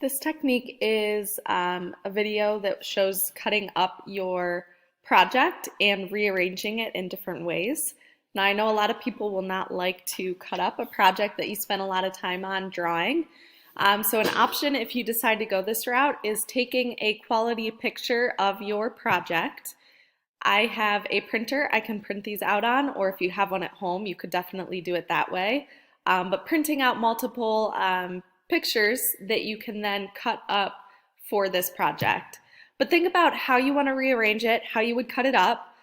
This technique is a video that shows cutting up your project and rearranging it in different ways. Now, I know a lot of people will not like to cut up a project that you spend a lot of time on drawing. So an option, if you decide to go this route, is taking a quality picture of your project. I have a printer I can print these out on, or if you have one at home, you could definitely do it that way. But printing out multiple pictures that you can then cut up for this project. But think about how you want to rearrange it, how you would cut it up.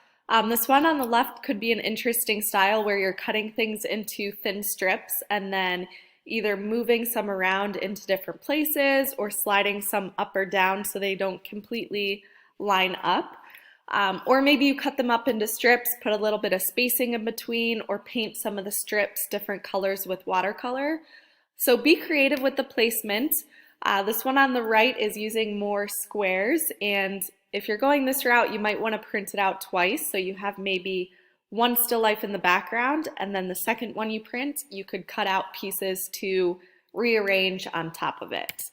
This one on the left could be an interesting style where you're cutting things into thin strips and then either moving some around into different places or sliding some up or down so they don't completely line up. Or maybe you cut them up into strips, put a little bit of spacing in between, or paint some of the strips different colors with watercolor. So be creative with the placement. This one on the right is using more squares, and if you're going this route, you might want to print it out twice, so you have maybe one still life in the background, and then the second one you print, you could cut out pieces to rearrange on top of it.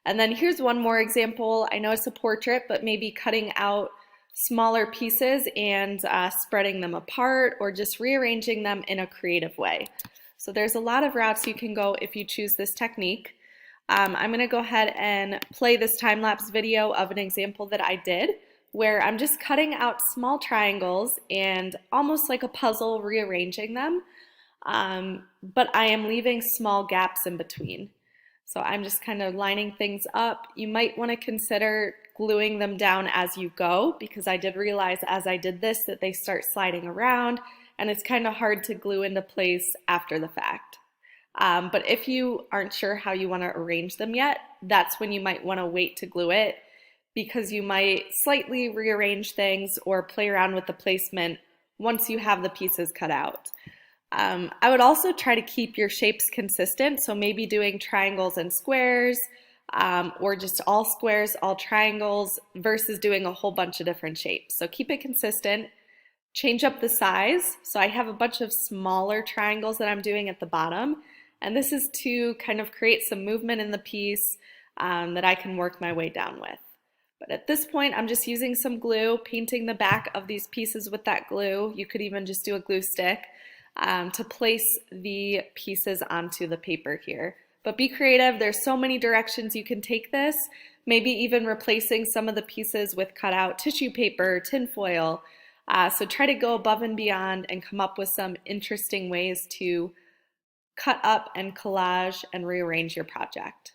And then here's one more example. I know it's a portrait, but maybe cutting out smaller pieces and spreading them apart or just rearranging them in a creative way. So there's a lot of routes you can go if you choose this technique. I'm going to go ahead and play this time-lapse video of an example that I did where I'm just cutting out small triangles and almost like a puzzle rearranging them, but I am leaving small gaps in between. So I'm just kind of lining things up. You might want to consider gluing them down as you go, because I did realize as I did this that they start sliding around and it's kind of hard to glue into place after the fact. But if you aren't sure how you want to arrange them yet, that's when you might want to wait to glue it, because you might slightly rearrange things or play around with the placement once you have the pieces cut out. I would also try to keep your shapes consistent, so maybe doing triangles and squares, or just all squares, all triangles, versus doing a whole bunch of different shapes. So keep it consistent, change up the size. So I have a bunch of smaller triangles that I'm doing at the bottom, and this is to kind of create some movement in the piece that I can work my way down with. But at this point, I'm just using some glue, painting the back of these pieces with that glue. You could even just do a glue stick to place the pieces onto the paper here. But be creative. There's so many directions you can take this, maybe even replacing some of the pieces with cutout tissue paper, tinfoil. So try to go above and beyond and come up with some interesting ways to cut up and collage and rearrange your project.